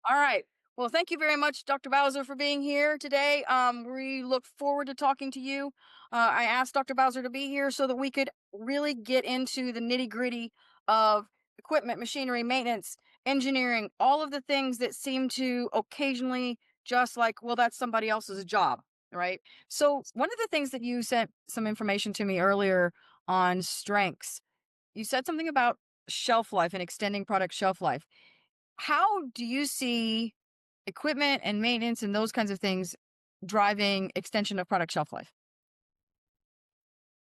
All right. Well, thank you very much, Dr. Bowser, for being here today. We look forward to talking to you. I asked Dr. Bowser to be here so that we could really get into the nitty gritty of equipment, machinery, maintenance, engineering, all of the things that seem to occasionally just like, well, that's somebody else's job, right? So, one of the things that you sent some information to me earlier on strengths, you said something about shelf life and extending product shelf life. How do you see equipment and maintenance and those kinds of things driving extension of product shelf life?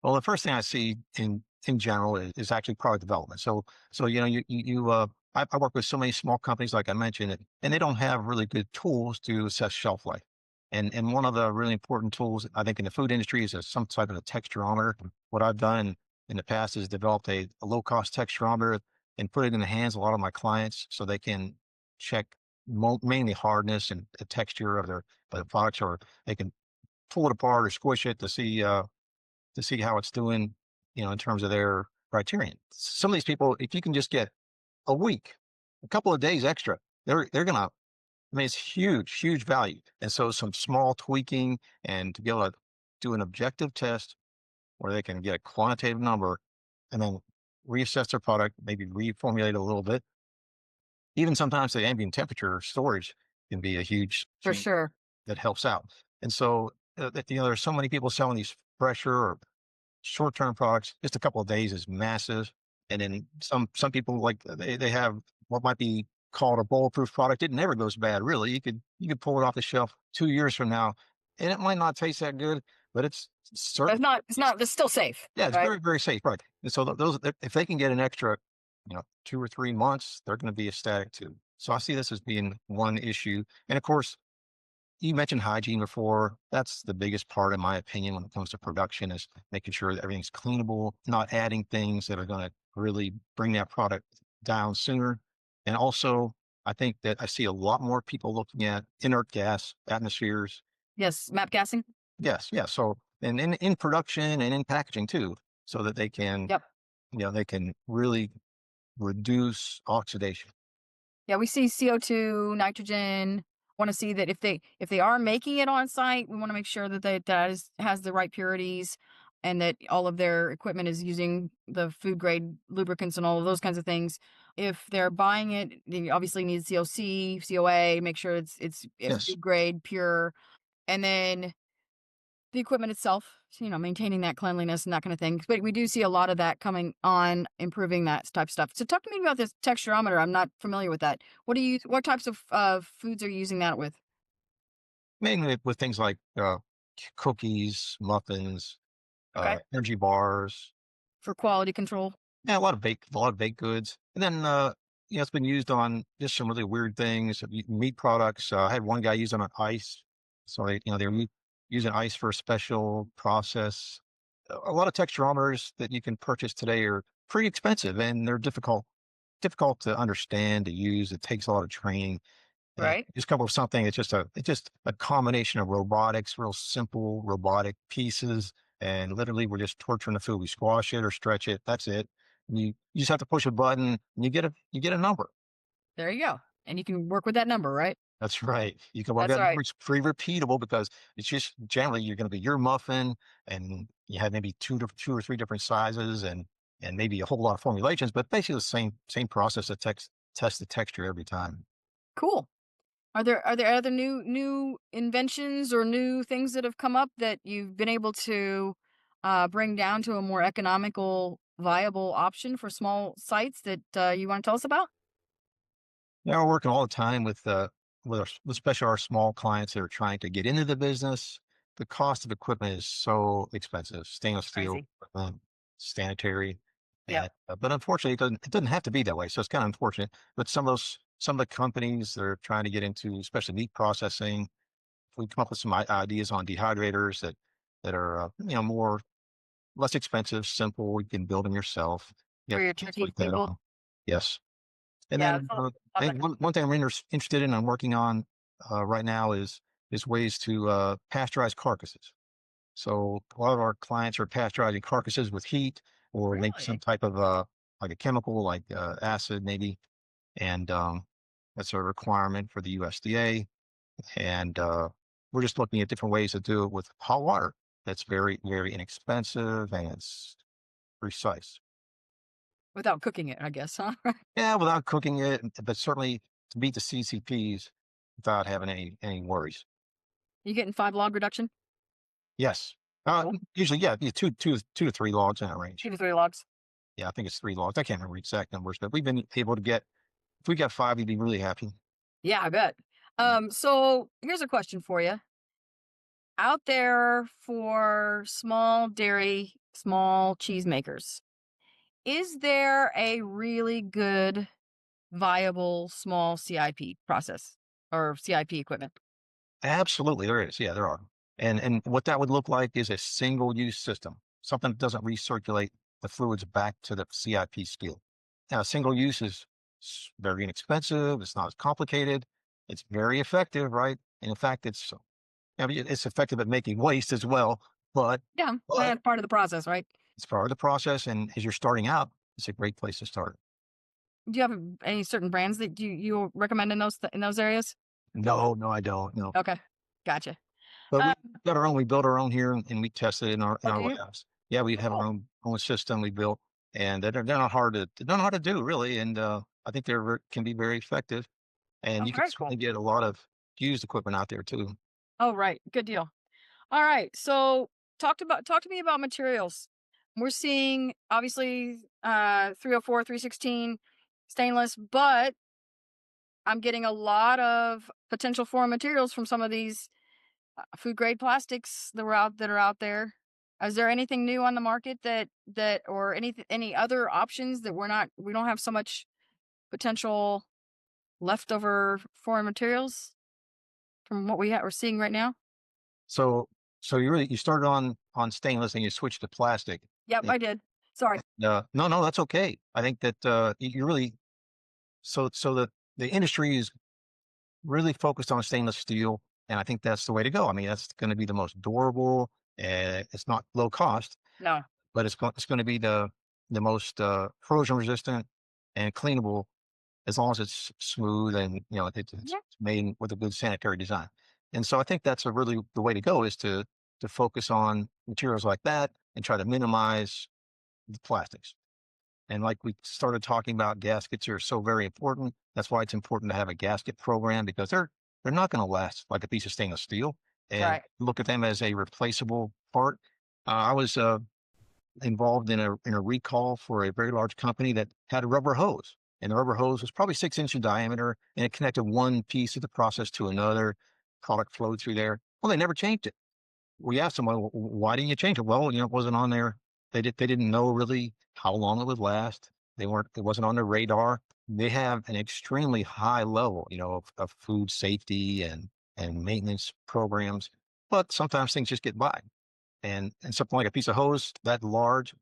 Well, the first thing I see in general is actually product development. So I work with so many small companies, like I mentioned, and they don't have really good tools to assess shelf life. And one of the really important tools I think in the food industry is some type of a texturometer. What I've done in the past is developed a low cost texturometer and put it in the hands of a lot of my clients so they can check mainly hardness and the texture of their products, or they can pull it apart or squish it to see how it's doing, in terms of their criterion. Some of these people, if you can just get a week, a couple of days extra, they're gonna. I mean, it's huge, huge value. And so, some small tweaking and to be able to do an objective test where they can get a quantitative number and then reassess their product, maybe reformulate it a little bit. Even sometimes the ambient temperature storage can be a huge For change sure. that helps out. And so, there's so many people selling these fresher or short-term products, just a couple of days is massive. And then some people like they have what might be called a bulletproof product. It never goes bad, really. You could pull it off the shelf 2 years from now, and it might not taste that good, but it's But certain. it's still safe, Yeah, it's right? very, very safe, right? And so those, if they can get an extra, 2 or 3 months, they're going to be ecstatic too. So I see this as being one issue, and of course, you mentioned hygiene before. That's the biggest part, in my opinion, when it comes to production, is making sure that everything's cleanable, not adding things that are going to really bring that product down sooner. And also, I think that I see a lot more people looking at inert gas atmospheres. Yes, map gassing. Yes, yes. So, and in production and in packaging too, so that Yep. they can really reduce oxidation. Yeah, we see CO2, nitrogen. Want to see that if they are making it on site, we want to make sure that has the right purities and that all of their equipment is using the food grade lubricants and all of those kinds of things. If they're buying it, then you obviously need COC, COA, make sure it's Yes. food grade, pure, and then the equipment itself, maintaining that cleanliness and that kind of thing. But we do see a lot of that coming on, improving that type of stuff. So talk to me about this texturometer. I'm not familiar with that. What types of foods are you using that with? Mainly with things like cookies, muffins, Okay. energy bars, For quality control. yeah, a lot of baked goods. And then, it's been used on just some really weird things, meat products. I had one guy use it on ice. So they were using ice for a special process. A lot of texturometers that you can purchase today are pretty expensive, and they're difficult to understand, to use. It takes a lot of training. And Right. just come up with something. It's just a combination of robotics, real simple robotic pieces, and literally we're just torturing the food. We squash it or stretch it. That's it. And you just have to push a button and you get a number. There you go. And you can work with that number, right? That's right. You can work That's that number. right. It's pretty repeatable because it's just generally you're going to be your muffin, and you have maybe two or three different sizes, and maybe a whole lot of formulations, but basically the same process that test the texture every time. Cool. Are there other new inventions or new things that have come up that you've been able to bring down to a more economical, viable option for small sites that you want to tell us about? Yeah, we're working all the time with especially our small clients that are trying to get into the business. The cost of equipment is so expensive. Stainless steel Crazy. equipment, sanitary, Yep. but unfortunately, it doesn't have to be that way. So it's kind of unfortunate. But some of the companies that are trying to get into, especially meat processing, if we come up with some ideas on dehydrators that are more less expensive, simple. You can build them yourself. Yeah, For your things turkey like that. table. Yes. And Yeah, then it's a I lot think that comes. one thing I'm interested in, I'm working on right now is ways to pasteurize carcasses. So a lot of our clients are pasteurizing carcasses with heat or maybe some Really? type of like a chemical like acid maybe. And That's a requirement for the USDA. And we're just looking at different ways to do it with hot water. That's very, very inexpensive and it's precise. Without cooking it, I guess, huh? Yeah, without cooking it, but certainly to meet the CCPs without having any worries. You getting 5 log reduction? Yes. Cool. Usually, yeah, two to three logs in that range. 2 to 3 logs. Yeah, I think it's three logs. I can't remember exact numbers, but we've been able to get. If we got five, we'd be really happy. Yeah, I bet. Yeah. So here's a question for you. Out there for small dairy, small cheese makers, is there a really good, viable small CIP process or CIP equipment? Absolutely, there is. Yeah, there are. And what that would look like is a single use system, something that doesn't recirculate the fluids back to the CIP spiel. Now, single use is very inexpensive. It's not as complicated. It's very effective, right? And in fact, I mean, it's effective at making waste as well. But Yeah, but that's part of the process, right? it's part of the process. And as you're starting out, it's a great place to start. Do you have any certain brands that you recommend in those areas? No, no, I don't. No. Okay, gotcha. But Um, we got our own. We built our own here, and we tested it in oh, our do you? labs. Yeah, we Oh, have our cool. own system we built, and they're not hard to do really. And I think can be very effective, and Oh, you can very certainly cool. get a lot of used equipment out there too. Oh, right. Good deal. All right. So talk to me about materials. We're seeing obviously 304, 316 stainless, but I'm getting a lot of potential foreign materials from some of these food grade plastics that are out there. Is there anything new on the market that or any other options that we don't have so much potential leftover foreign materials from what we're seeing right now? So you started on stainless and you switched to plastic. Yep, And, I did. Sorry. no, no, that's okay. I think that you really so the industry is really focused on stainless steel, and I think that's the way to go. I mean, that's going to be the most durable, and it's not low cost, No. but it's going to be the most corrosion resistant and cleanable as long as it's smooth and it's Yeah. made with a good sanitary design. And so I think that's a really the way to go is to focus on materials like that and try to minimize the plastics. And like we started talking about, gaskets are so very important. That's why it's important to have a gasket program because they're not going to last like a piece of stainless steel. And Right. look at them as a replaceable part. I was involved in a recall for a very large company that had a rubber hose, and the rubber hose was probably 6 inch in diameter, and it connected one piece of the process to another. Product flowed through there. Well, they never changed it. We asked them, "Well, why didn't you change it?" Well, it wasn't on there. They didn't know really how long it would last. It wasn't on their radar. They have an extremely high level, of food safety and maintenance programs, but sometimes things just get by. And something like a piece of hose that large,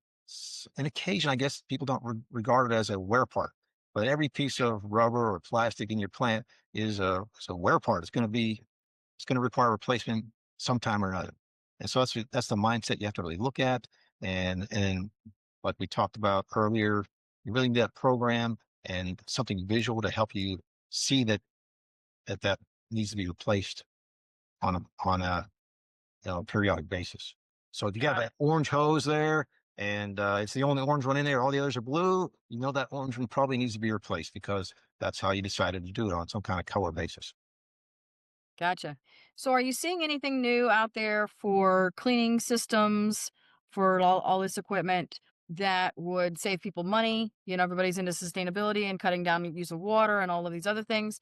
an occasion, I guess people don't regard it as a wear part, but every piece of rubber or plastic in your plant is a wear part. It's going to require replacement sometime or another. And so that's the mindset you have to really look at. And like we talked about earlier, you really need that program and something visual to help you see that needs to be replaced on a periodic basis. So if you got Got that it. orange hose there and it's the only orange one in there, all the others are blue, that orange one probably needs to be replaced because that's how you decided to do it on some kind of color basis. Gotcha. So are you seeing anything new out there for cleaning systems for all this equipment that would save people money? You know, everybody's into sustainability and cutting down the use of water and all of these other things.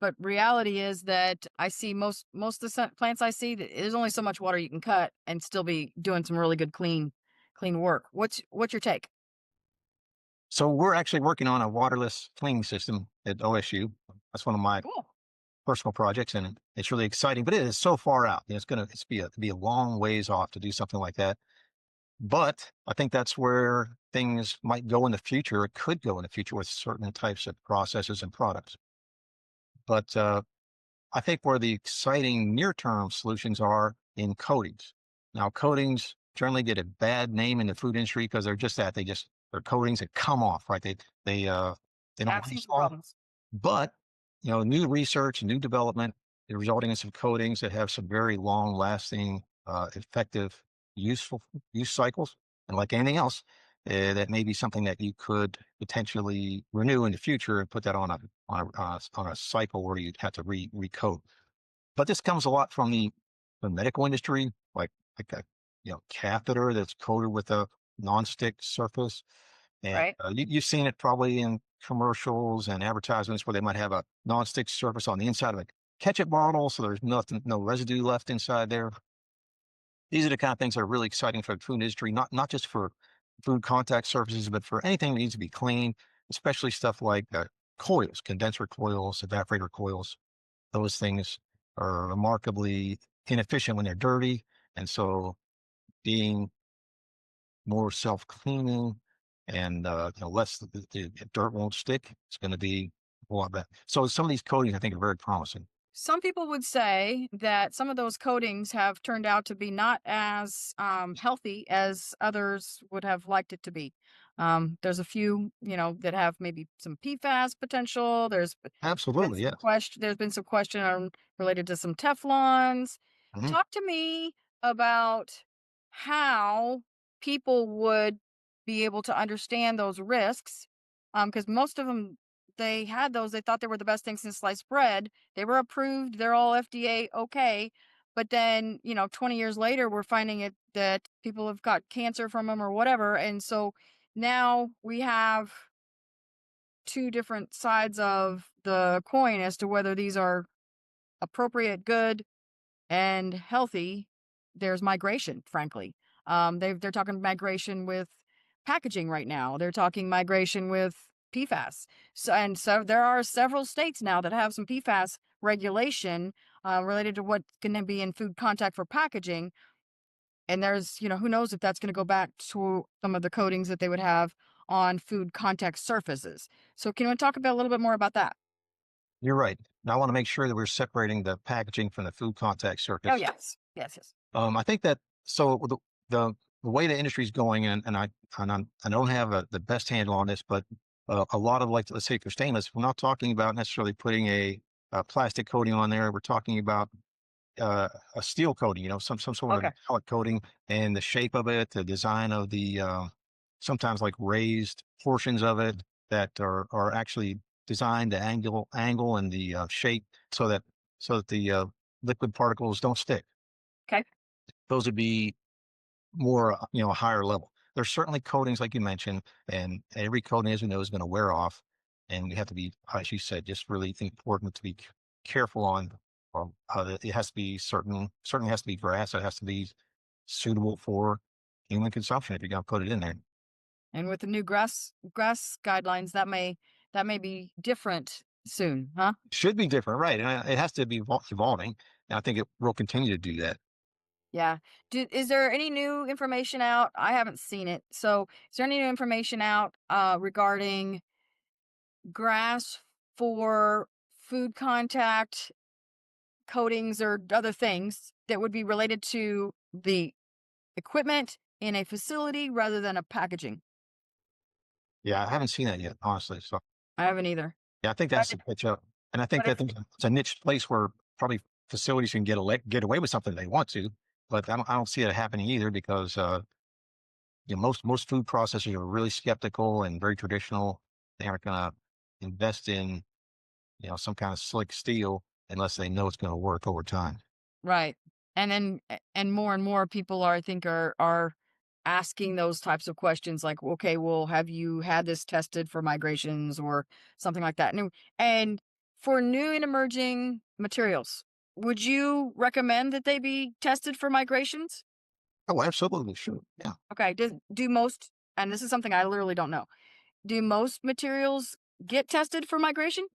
But reality is that I see most of the plants I see, there's only so much water you can cut and still be doing some really good clean work. What's your take? So we're actually working on a waterless cleaning system at OSU. That's one of my Cool. personal projects, and it's really exciting. But it is so far out. It's be a long ways off to do something like that. But I think that's where things might go in the future. It could go in the future with certain types of processes and products. But I think where the exciting near-term solutions are in coatings. Now, coatings generally get a bad name in the food industry because they're just that. They're coatings that come off, right? They Yeah, don't I've seen last some long. problems. But new research, new development is resulting in some coatings that have some very long lasting, effective, useful use cycles. And like anything else, that may be something that you could potentially renew in the future and put that on a cycle where you'd have to recoat. But this comes a lot from the medical industry, like a catheter that's coated with a nonstick surface, and Right. you've seen it probably in commercials and advertisements where they might have a nonstick surface on the inside of a ketchup bottle, so there's nothing, no residue left inside there. These are the kind of things that are really exciting for the food industry, not just for food contact surfaces, but for anything that needs to be clean, especially stuff like coils, condenser coils, evaporator coils. Those things are remarkably inefficient when they're dirty, and so being more self-cleaning and less the dirt won't stick. It's going to be a lot better. So some of these coatings I think are very promising. Some people would say that some of those coatings have turned out to be not as healthy as others would have liked it to be. There's a few, that have maybe some PFAS potential. Been Absolutely, some yes. question. There's been some question related to some Teflons. Mhm. Talk to me about how people would be able to understand those risks, because most of them they had those. They thought they were the best thing since sliced bread. They were approved. They're all FDA okay. But then, 20 years later, we're finding it that people have got cancer from them or whatever. And so now we have two different sides of the coin as to whether these are appropriate, good, and healthy. There's migration, frankly. They're talking migration with packaging right now. They're talking migration with PFAS. So there are several states now that have some PFAS regulation related to what's going to be in food contact for packaging. And there's, who knows if that's going to go back to some of the coatings that they would have on food contact surfaces. So can we talk about a little bit more about that? You're right. Now I want to make sure that we're separating the packaging from the food contact Oh, surface. yes. Yes, yes. I think that so the the way the industry is going, I don't have the best handle on this, but a lot of like let's say for stainless, we're not talking about necessarily putting a plastic coating on there. We're talking about a steel coating, some sort of Okay. metallic coating, and the shape of it, the design of the sometimes like raised portions of it that are actually designed the angle and the shape so that the liquid particles don't stick. Okay. Those would be more, a higher level. There's certainly coatings like you mentioned, and every coating, as we know, is going to wear off, and we have to be, as you said, just really important to be careful on. It has to be certainly has to be grass. It has to be suitable for human consumption if you're going to put it in there. And with the new grass guidelines, that may be different soon, huh? Should be different, right? And it has to be evolving. And I think it will continue to do that. Yeah. Is there any new information out? I haven't seen it. So, is there any new information out regarding grass for food contact coatings or other things that would be related to the equipment in a facility rather than a packaging? Yeah, I haven't seen that yet, honestly. So I haven't either. yeah, I think But that's the pitch up. And I think but that if it's a niche place where probably facilities can get away with something they want to, but I don't see it happening either because most food processors are really skeptical and very traditional. They aren't going to invest in some kind of slick steel unless they know it's going to work over time. Right. And more people are I think are asking those types of questions like, okay, well, have you had this tested for migrations or something like that? And for new and emerging materials, would you recommend that they be tested for migrations? Oh, absolutely, sure, yeah. Okay. Do most, and this is something I literally don't know. Do most materials get tested for migration?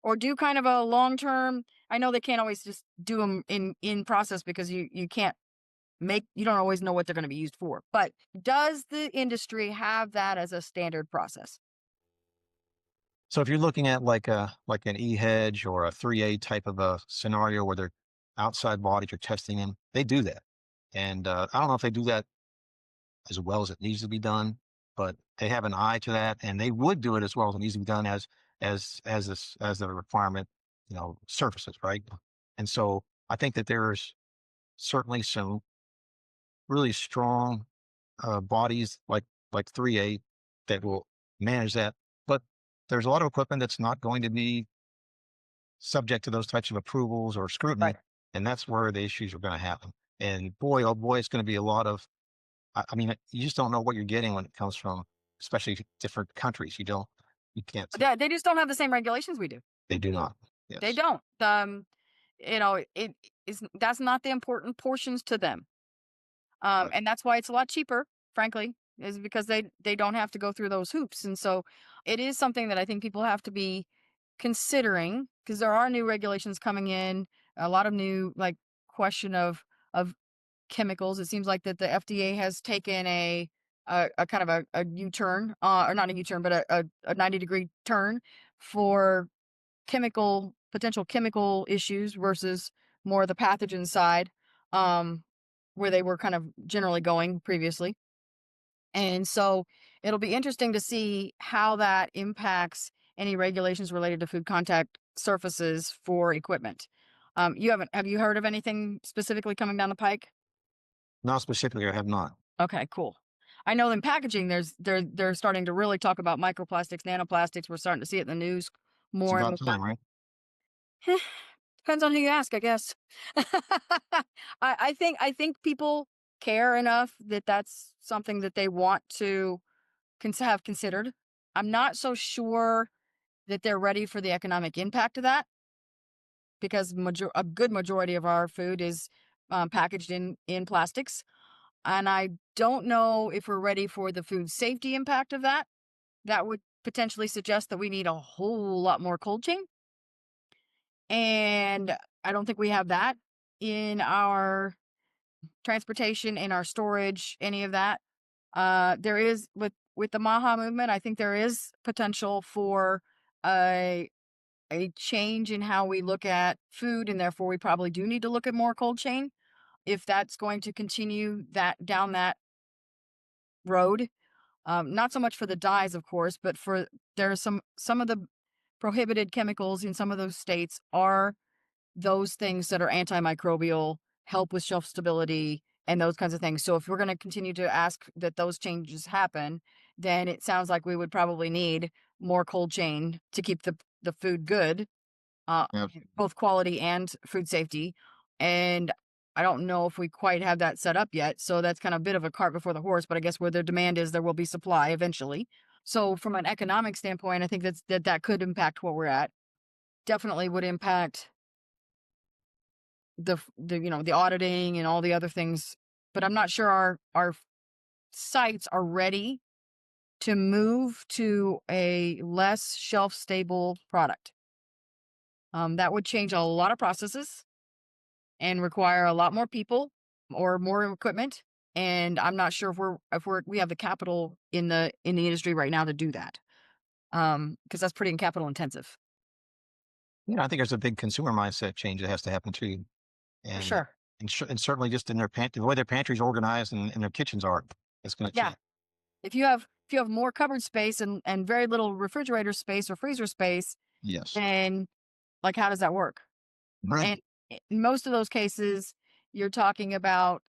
Or do kind of a long term? I know they can't always just do them in process because you can't you don't always know what they're going to be used for. But does the industry have that as a standard process? So if you're looking at like an E-hedge or a 3A type of a scenario where they're outside bodies, you're testing them, they do that. And I don't know if they do that as well as it needs to be done, but they have an eye to that, and they would do it as well as it needs to be done as the requirement, surfaces, right? And so I think that there's certainly some really strong bodies like 3A that will manage that. But there's a lot of equipment that's not going to be subject to those types of approvals or Right. scrutiny, and that's where the issues are going to happen. And boy, oh boy, it's going to be a lot of. I mean, you just don't know what you're getting when it comes from, especially different countries. You can't. They just don't have the same regulations we do. They do not. They Yes. don't. It is that's not the important portions to them. Right. And that's why it's a lot cheaper, frankly, is because they don't have to go through those hoops. And so it is something that I think people have to be considering because there are new regulations coming in, a lot of new like question of chemicals. It seems like that the FDA has taken a kind of a U-turn, or not a U-turn, but a 90-degree turn for potential chemical issues versus more the pathogen side, um, where they were kind of generally going previously. And so it'll be interesting to see how that impacts any regulations related to food contact surfaces for equipment. Have you heard of anything specifically coming down the pike? Not specifically, I have not. Okay, cool. I know in packaging, they're starting to really talk about microplastics, nanoplastics. We're starting to see it in the news It's more and about more. time, right? Depends on who you ask, I guess. I think people care enough that that's something that they want to have considered. I'm not so sure that they're ready for the economic impact of that because a good majority of our food is packaged in plastics, and I don't know if we're ready for the food safety impact of that. That would potentially suggest that we need a whole lot more cold chain. And I don't think we have that in our transportation, in our storage, any of that. There is with the Maha movement, I think there is potential for a a change in how we look at food, and therefore we probably do need to look at more cold chain if that's going to continue that down that road. Not so much for the dyes, of course, but for there are some of the prohibited chemicals in some of those states are those things that are antimicrobial, help with shelf stability, and those kinds of things. So if we're going to continue to ask that those changes happen, then it sounds like we would probably need more cold chain to keep the food good, uh, Absolutely. both quality and food safety. And I don't know if we quite have that set up yet. So that's kind of a bit of a cart before the horse. But I guess where the demand is, there will be supply eventually. So from an economic standpoint, I think that could impact what we're at. Definitely would impact the auditing and all the other things, but I'm not sure our sites are ready to move to a less shelf stable product. That would change a lot of processes and require a lot more people or more equipment. And I'm not sure if we have the capital in the industry right now to do that. Because that's pretty capital intensive. I think there's a big consumer mindset change that has to happen too, For and sure. and certainly just in the way their pantries organized and their kitchens are, it's going to Yeah. change. If you have more cupboard space and very little refrigerator space or freezer space, Yes. then like how does that work? Right. And in most of those cases, you're talking about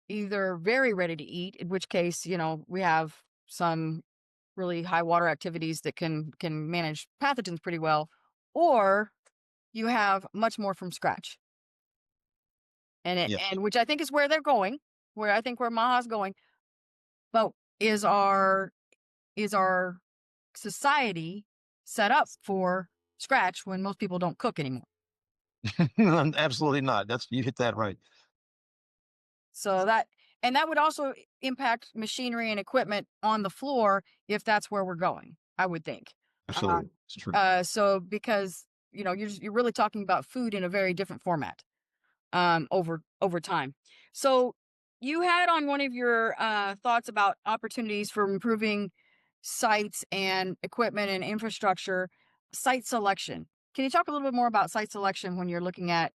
either very ready to eat, in which case, we have some really high water activities that can manage pathogens pretty well, or you have much more from scratch. Yes. And which I think is where they're going, where I think where Maha's going. But is our society set up for scratch when most people don't cook anymore? Absolutely not. You hit that right. So that would also impact machinery and equipment on the floor if that's where we're going, I would think. Absolutely, Um, it's true. so because you're really talking about food in a very different format over time. So you had on one of your thoughts about opportunities for improving sites and equipment and infrastructure, site selection. Can you talk a little bit more about site selection when you're looking at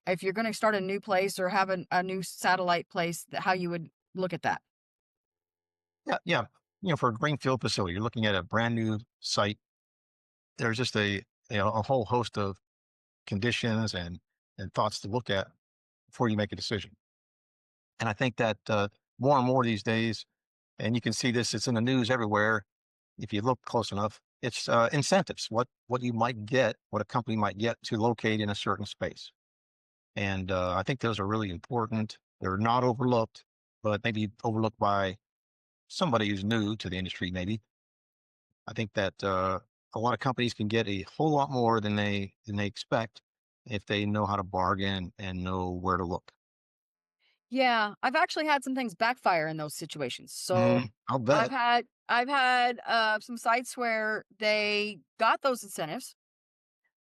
if you're going to start a new place or have a new satellite place, how you would look at that? Yeah, yeah. For a greenfield facility, you're looking at a brand new site. there's just a whole host of conditions and thoughts to look at before you make a decision. And I think that more and more these days, and you can see this, it's in the news everywhere. If you look close enough, it's incentives. What you might get, what a company might get to locate in a certain space. And I think those are really important. They're not overlooked, but maybe overlooked by somebody who's new to the industry. Maybe I think that a lot of companies can get a whole lot more than they expect if they know how to bargain and know where to look. Yeah, I've actually had some things backfire in those situations. So I'll I've bet. had I've had some sites where they got those incentives.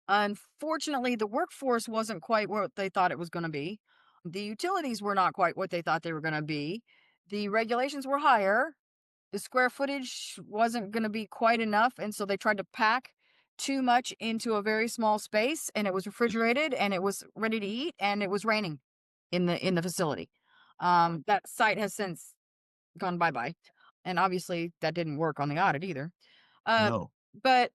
Unfortunately, the workforce wasn't quite what they thought it was going to be. The utilities were not quite what they thought they were going to be. The regulations were higher. The square footage wasn't going to be quite enough, and so they tried to pack too much into a very small space, and it was refrigerated and it was ready to eat, and it was raining in the facility. That site has since gone bye bye, and obviously that didn't work on the audit either. Uh, No, but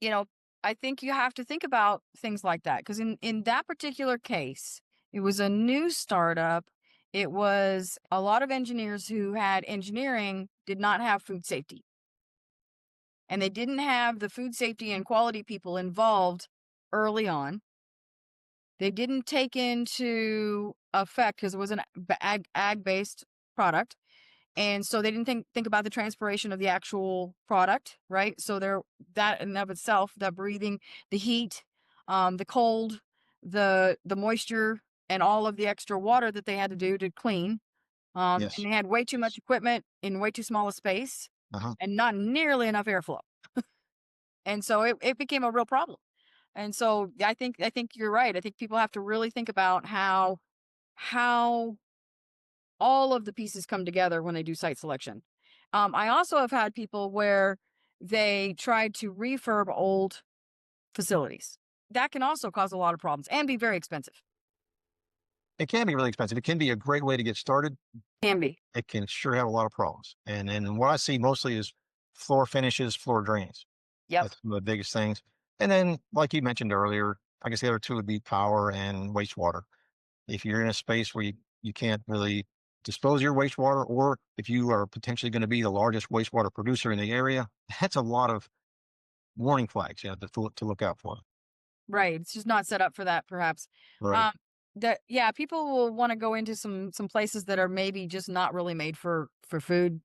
you know, I think you have to think about things like that because in that particular case, it was a new startup. It was a lot of engineers who had engineering did not have food safety, and they didn't have the food safety and quality people involved early on. They didn't take into effect because it was an ag based product. And so they didn't think about the transpiration of the actual product, right? So there, that in and of itself, that breathing, the heat, the cold, the moisture, and all of the extra water that they had to do to clean. And yes, they had way too much yes, equipment in way too small a space, uh-huh. and not nearly enough airflow. And so it became a real problem. And so I think you're right. I think people have to really think about how all of the pieces come together when they do site selection. I also have had people where they tried to refurb old facilities. That can also cause a lot of problems and be very expensive. It can be really expensive. It can be a great way to get started. Can be. It can sure have a lot of problems. And what I see mostly is floor finishes, floor drains. Yep. That's one of the biggest things. And then, like you mentioned earlier, I guess the other two would be power and wastewater. If you're in a space where you can't really dispose of your wastewater, or if you are potentially going to be the largest wastewater producer in the area, that's a lot of warning flags, to look out for. Right. It's just not set up for that, perhaps. Right. Um, that yeah, people will want to go into some places that are maybe just not really made for food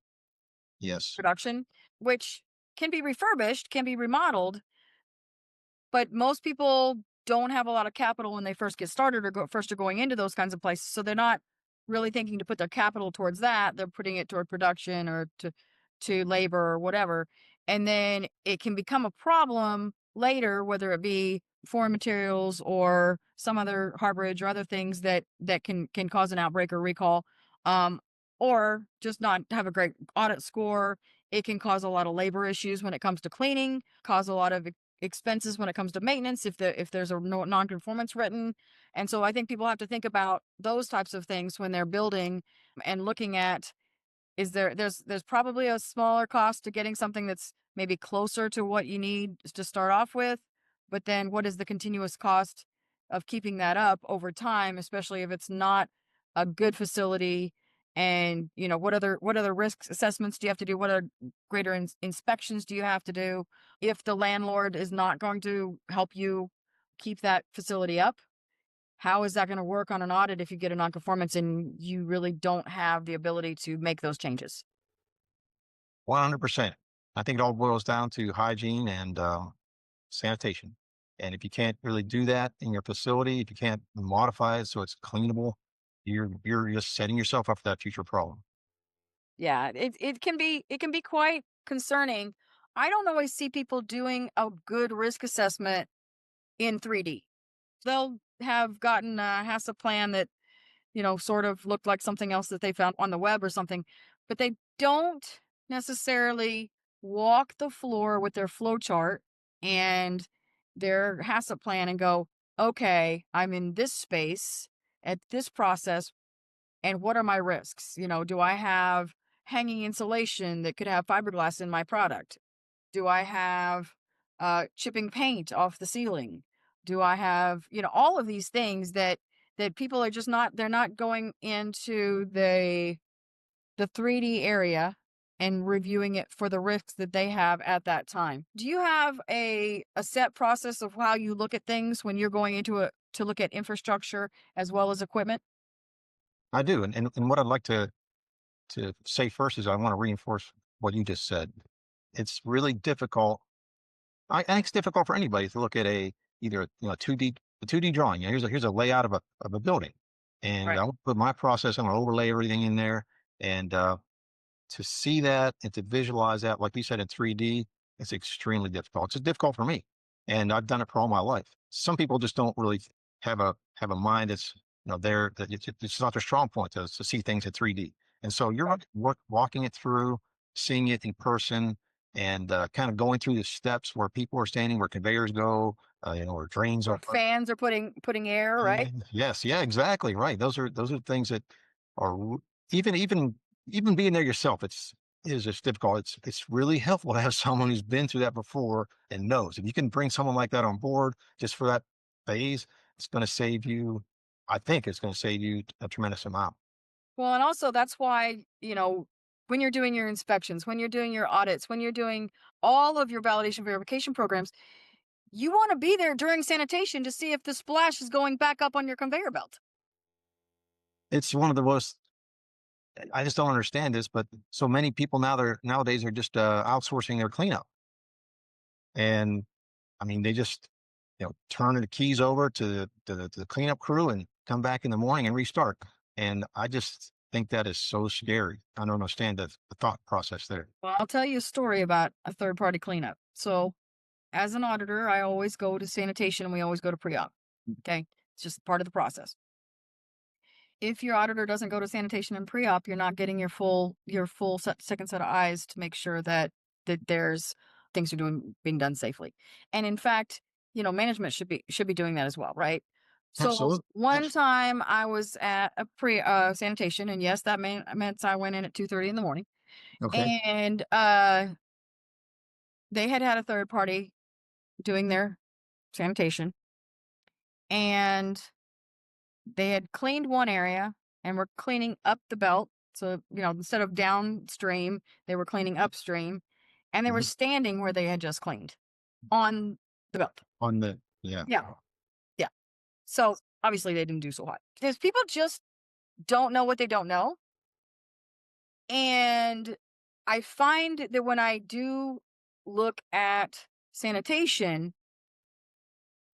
Yes. production, which can be refurbished, can be remodeled. But most people don't have a lot of capital when they first get started or first are going into those kinds of places. So they're not really thinking to put their capital towards that. They're putting it toward production or to labor or whatever. And then it can become a problem later, whether it be foreign materials or some other harborage or other things that can cause an outbreak or recall. Um, or just not have a great audit score. It can cause a lot of labor issues when it comes to cleaning, cause a lot of expenses when it comes to maintenance if there's a non-conformance written. And so I think people have to think about those types of things when they're building and looking at, is there's probably a smaller cost to getting something that's maybe closer to what you need to start off with, but then what is the continuous cost of keeping that up over time, especially if it's not a good facility. And what other risk assessments do you have to do? What other greater inspections do you have to do if the landlord is not going to help you keep that facility up? How is that going to work on an audit if you get a nonconformance and you really don't have the ability to make those changes? 100%. I think it all boils down to hygiene and sanitation. And if you can't really do that in your facility, if you can't modify it so it's cleanable, you're just setting yourself up for that future problem. Yeah, it can be quite concerning. I don't always see people doing a good risk assessment in 3D. They'll have gotten a HACCP plan that sort of looked like something else that they found on the web or something, but they don't necessarily walk the floor with their flow chart and their HACCP plan and go, okay, I'm in this space at this process, and what are my risks? Do I have hanging insulation that could have fiberglass in my product? Do I have chipping paint off the ceiling? Do I have, all of these things that people are just not, they're not going into the 3D area and reviewing it for the risks that they have at that time. Do you have a set process of how you look at things when you're going into a to look at infrastructure as well as equipment? I do, and what I'd like to say first is I want to reinforce what you just said. It's really difficult. I think it's difficult for anybody to look at either a 2D drawing. Here's a layout of a building, and Right. I'll put my process. I'm gonna overlay everything in there, and to see that and to visualize that, like you said, in 3D, it's extremely difficult. It's difficult for me, and I've done it for all my life. Some people just don't really have a mind that's there that it's not their strong point to see things in 3D. And so you're Right. right, walking it through, seeing it in person, and kind of going through the steps where people are standing, where conveyors go, where drains Where are. fans are putting air, right? Yes, yeah, exactly right. Those are things that are even being there yourself. It's just difficult. It's really helpful to have someone who's been through that before and knows. If you can bring someone like that on board just for that phase, it's going to save you. I think it's going to save you a tremendous amount. Well, and also that's why, when you're doing your inspections, when you're doing your audits, when you're doing all of your validation verification programs, you want to be there during sanitation to see if the splash is going back up on your conveyor belt. It's one of the most. I just don't understand this, but so many people nowadays are just outsourcing their cleanup, and I mean, they just, turn the keys over to the cleanup crew and come back in the morning and restart. And I just think that is so scary. I don't understand the thought process there. Well, I'll tell you a story about a third party cleanup. So, as an auditor, I always go to sanitation and we always go to pre op. Okay. It's just part of the process. If your auditor doesn't go to sanitation and pre-op, you're not getting your full second set of eyes to make sure that there's things are being done safely. And in fact, management should be doing that as well, right? So Absolutely. one time I was at a pre sanitation, and yes, that meant I went in at 2:30 in the morning, Okay. and they had a third party doing their sanitation, and they had cleaned one area and were cleaning up the belt. So, instead of downstream, they were cleaning upstream, and they were Mhm. standing where they had just cleaned on the belt. On the Yeah. Yeah. Yeah. So obviously they didn't do so hot because people just don't know what they don't know. And I find that when I do look at sanitation,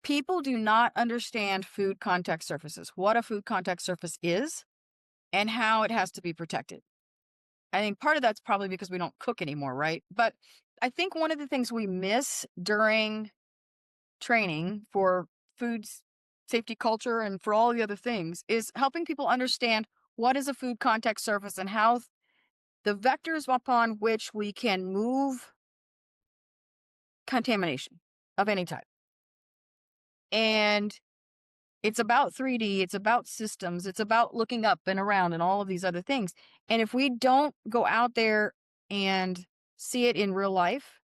people do not understand food contact surfaces, what a food contact surface is, and how it has to be protected. I think part of that's probably because we don't cook anymore, right? But I think one of the things we miss during training for safety culture and for all the other things is helping people understand what is a food contact surface and how the vectors upon which we can move contamination of any type. And it's about 3D, it's about systems, it's about looking up and around and all of these other things. And if we don't go out there and see it in real life,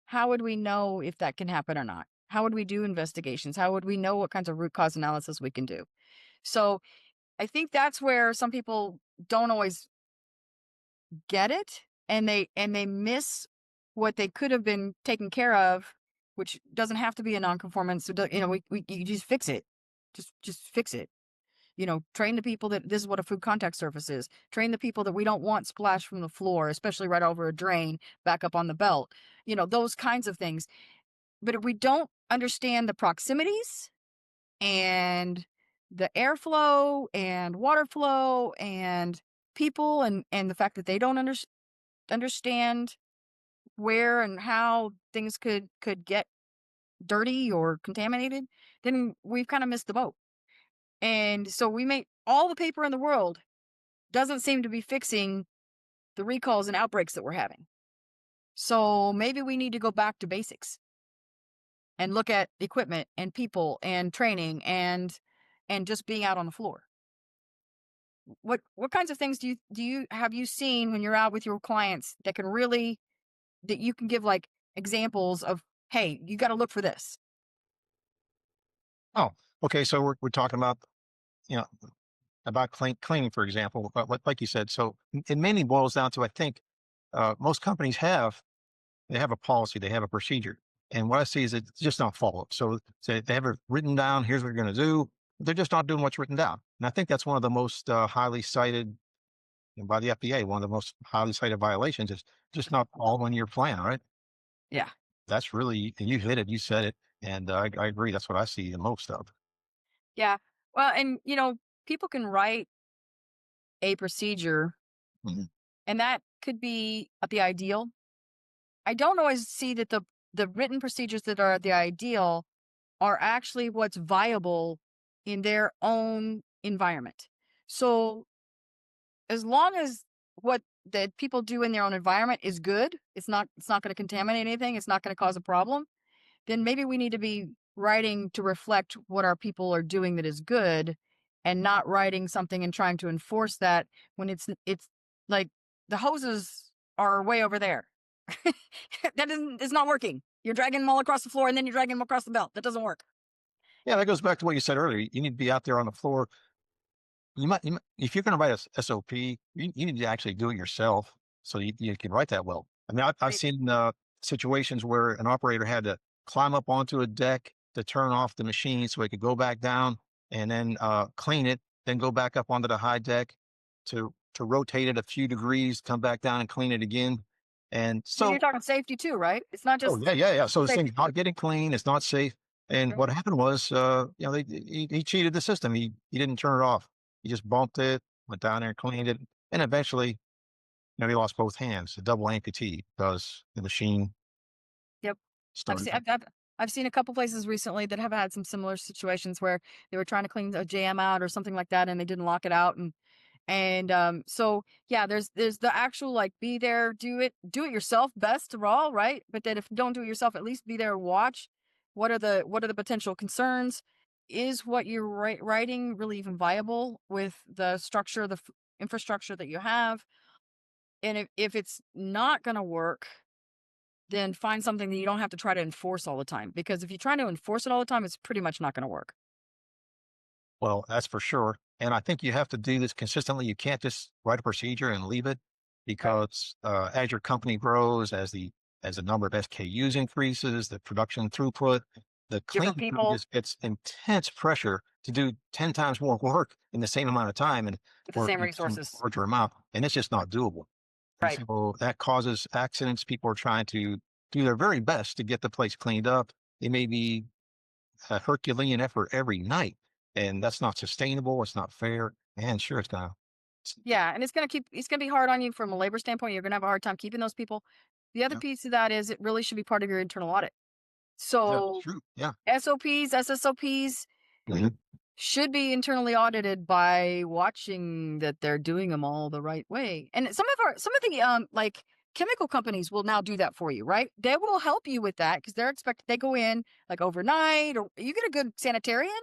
how would we know if that can happen or not? How would we do investigations? How would we know what kinds of root cause analysis we can do? So I think that's where some people don't always get it, and they miss what they could have been taken care of, which doesn't have to be a nonconformance. So we you just fix it. Just fix it. Train the people that this is what a food contact surface is. Train the people that we don't want splash from the floor, especially right over a drain, back up on the belt. Those kinds of things. But if we don't understand the proximities and the airflow and water flow and people and the fact that they don't understand where and how things could get dirty or contaminated, then we've kind of missed the boat. And so we make all the paper in the world doesn't seem to be fixing the recalls and outbreaks that we're having. So maybe we need to go back to basics and look at equipment and people and training and just being out on the floor. What kinds of things do you have you seen when you're out with your clients that can really that you can give like examples of, hey, you got to look for this. Oh, okay. So we're talking about, you know, about cleaning, for example, but like you said, so it mainly boils down to, I think, most companies they have a policy, they have a procedure. And what I see is it's just not followed. So they have it written down, here's what you're going to do. They're just not doing what's written down. And I think that's one of the most highly cited by the FDA, one of the most highly cited violations is just not following your plan, right? Yeah. That's really, and you hit it, you said it. And I agree. That's what I see the most of. Yeah. Well, and people can write a procedure, Mhm. and that could be the ideal. I don't always see that the written procedures that are the ideal are actually what's viable in their own environment. So as long as what that people do in their own environment is good, it's not going to contaminate anything, it's not going to cause a problem, then maybe we need to be writing to reflect what our people are doing that is good, and not writing something and trying to enforce that when it's like the hoses are way over there. That is not working. You're dragging them all across the floor and then you're dragging them across the belt. That doesn't work. Yeah, that goes back to what you said earlier. You need to be out there on the floor. If you're going to write a SOP, you need to actually do it yourself so you can write that well. I mean, I've Right. seen situations where an operator had to climb up onto a deck to turn off the machine so he could go back down and then clean it, then go back up onto the high deck to rotate it a few degrees, come back down and clean it again. And And you're so, talking safety too, right? It's not oh just yeah, yeah, yeah. So this safety. thing's not getting clean. It's not safe. And Right. what happened was, he cheated the system. He didn't turn it off. He just bumped it, went down there and cleaned it, and eventually, he lost both hands, a double amputee, because the machine Yep. I've started. seen I've I've I've seen a couple places recently that have had some similar situations where they were trying to clean a jam out or something like that, and they didn't lock it out, so yeah, there's the actual, like, be there, do it yourself best of all, right? But then if you don't do it yourself, at least be there, watch. What are the potential concerns? Is what you're writing really even viable with the structure, infrastructure that you have? And if it's not going to work, then find something that you don't have to try to enforce all the time. Because if you try to enforce it all the time, it's pretty much not going to work. Well, that's for sure. And I think you have to do this consistently. You can't just write a procedure and leave it Right. because as your company grows, as the number of SKUs increases, the production throughput, the Different cleaning crew people just gets intense pressure to do 10 times more work in the same amount of time and with the for same some resources. larger amount. And it's just not doable. And Right. so that causes accidents. People are trying to do their very best to get the place cleaned up. They may be a Herculean effort every night, and that's not sustainable. It's not fair, and sure, it's gonna. Yeah, and it's gonna be hard on you from a labor standpoint. You're gonna have a hard time keeping those people. The other Yeah, piece of that is it really should be part of your internal audit. yeah, So true. Yeah, SOPs, SSOPs mhm. should be internally audited by watching that they're doing them all the right way. And some of the like chemical companies will now do that for you, right? They will help you with that because they go in like overnight, or you get a good sanitarian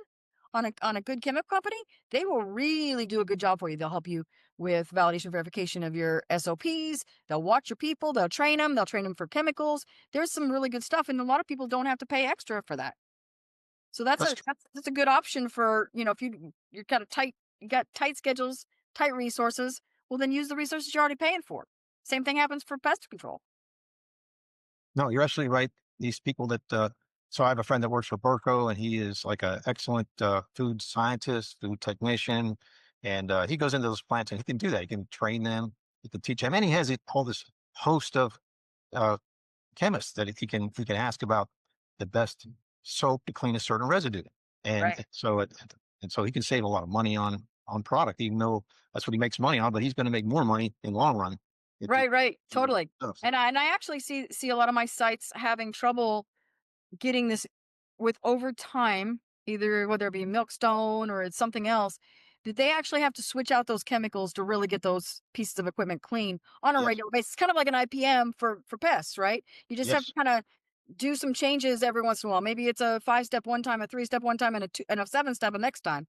on a good chemical company, they will really do a good job for you. They'll help you with validation verification of your SOPs. They'll watch your people, they'll train them for chemicals. There's some really good stuff, and a lot of people don't have to pay extra for that. So That's true. that's a good option for, if you're kind of tight, you got tight schedules, tight resources, well then use the resources you're already paying for. Same thing happens for pest control. No, you're absolutely right. These people that so I have a friend that works for Burco, and he is like an excellent food scientist, food technician, and he goes into those plants and he can do that. He can train them, he can teach them, and he has all this host of uh, chemist that he can ask about the best soap to clean a certain residue, and Right. and so he can save a lot of money on product, even though that's what he makes money on. But he's going to make more money in the long run if he Right, right. do the right Totally. stuff. And I actually see a lot of my sites having trouble getting this with over time, either whether it be milkstone or it's something else, that they actually have to switch out those chemicals to really get those pieces of equipment clean on a Yes, regular basis. Kind of like an IPM for pests, right? You just have to yes, kind of do some changes every once in a while. Maybe it's a 5 step one time, a 3 step one time, and a 7 step the next time.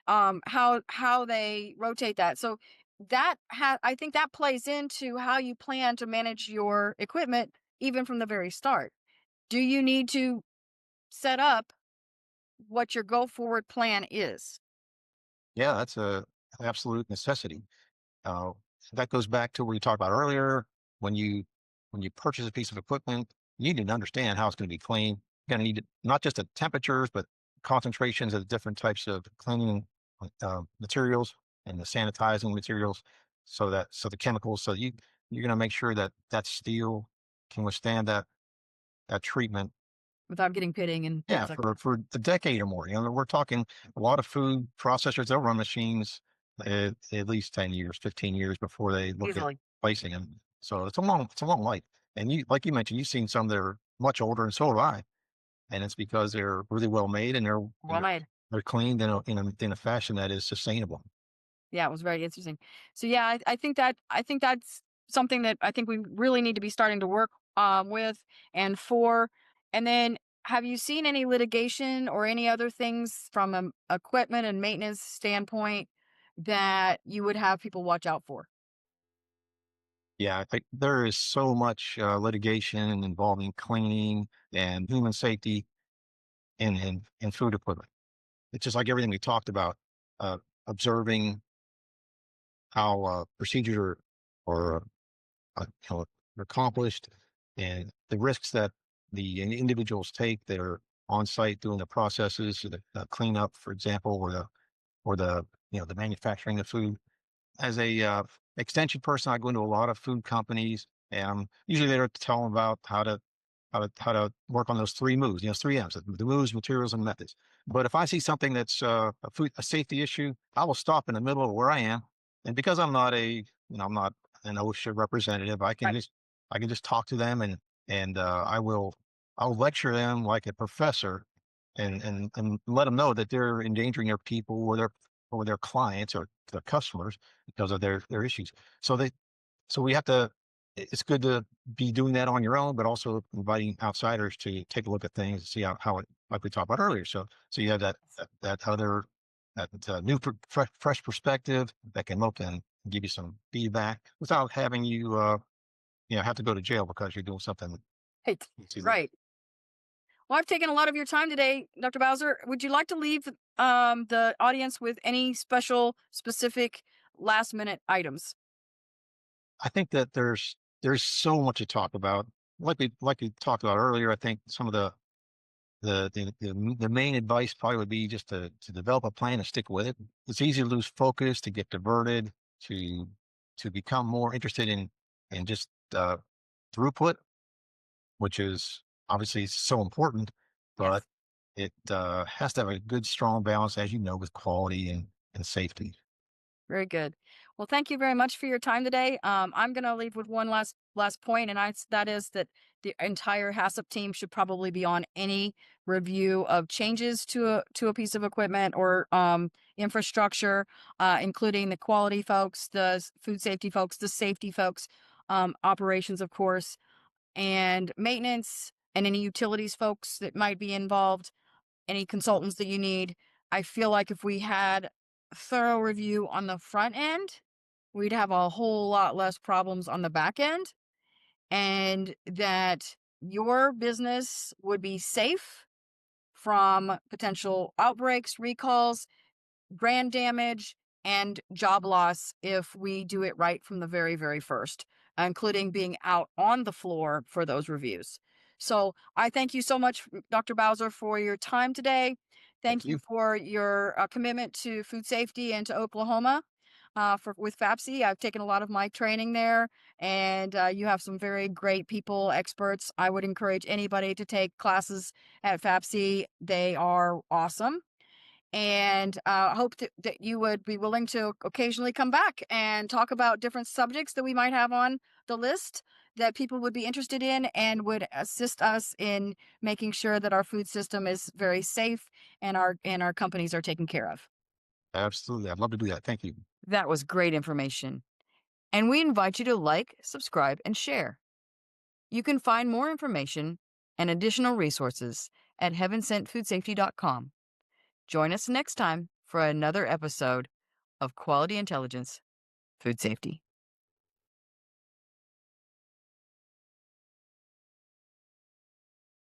How they rotate that. So I think that plays into how you plan to manage your equipment even from the very start. Do you need to set up what your go forward plan is? Yeah, that's a absolute necessity. Uh, that goes back to what we talked about earlier. When you when you purchase a piece of equipment, you need to understand how it's going to be cleaned. You're going to need not just the temperatures, but concentrations of the different types of cleaning materials and the sanitizing materials, so the chemicals. So you're going to make sure that that steel can withstand that treatment. Without getting pitting and Yeah, things like for a decade or more. We're talking a lot of food processors. They'll run machines at least 10 years, 15 years before they that? look at Easily. placing them. So it's a long life. And like you mentioned, you've seen some that are much older, and so have I. And it's because they're really well made, and Well made. they're cleaned in a fashion that is sustainable. Yeah, it was very interesting. So yeah, I think that's something that I think we really need to be starting to work with and for. And then, have you seen any litigation or any other things from an equipment and maintenance standpoint that you would have people watch out for? Yeah, I think there is so much litigation involving cleaning and human safety in food equipment. It's just like everything we talked about, uh, observing how procedures are accomplished, and the risks that the individuals take that are on site doing the processes, the cleanup, for example, or the the manufacturing of food. As a extension person, I go into a lot of food companies, and usually they're to tell them about how to work on those three moves, 3 M's, the moves, materials, and methods. But if I see something that's a safety issue, I will stop in the middle of where I am, and because I'm not an OSHA representative, Right. I can just talk to them, and I'll lecture them like a professor, and let them know that they're endangering their people or their clients or their customers because of their issues. So we have to. It's good to be doing that on your own, but also inviting outsiders to take a look at things and see how it, like we talked about earlier. So you have that other that new fresh perspective that can look and give you some feedback without having you have to go to jail because you're doing something Right. that's illegal. Right. Well, I've taken a lot of your time today, Dr. Bowser. Would you like to leave the audience with any special, specific, last minute items? I think that there's so much to talk about. Like we talked about earlier, I think some of the main advice probably would be just to develop a plan and stick with it. It's easy to lose focus, to get diverted, to to become more interested in just throughput, which is obviously so important, but Yes. it has to have a good, strong balance, as you know, with quality and safety. Very good. Well, thank you very much for your time today. I'm going to leave with one last point, and that is that the entire HACCP team should probably be on any review of changes to a piece of equipment or infrastructure, including the quality folks, the food safety folks, the safety folks, operations, of course, and maintenance, and any utilities folks that might be involved, any consultants that you need. I feel like if we had a thorough review on the front end, we'd have a whole lot less problems on the back end, and that your business would be safe from potential outbreaks, recalls, brand damage, and job loss if we do it right from the very, very first, including being out on the floor for those reviews. So I thank you so much, Dr. Bowser, for your time today. Thank Thank you you. for your commitment to food safety and to Oklahoma. For with FAPSI, I've taken a lot of my training there, and you have some very great people, experts. I would encourage anybody to take classes at FAPSI. They are awesome, and hope that you would be willing to occasionally come back and talk about different subjects that we might have on the list that people would be interested in and would assist us in making sure that our food system is very safe and our companies are taken care of. Absolutely. I'd love to do that. Thank you. That was great information. And we invite you to like, subscribe, and share. You can find more information and additional resources at heavensentfoodsafety.com. Join us next time for another episode of Quality Intelligence Food Safety.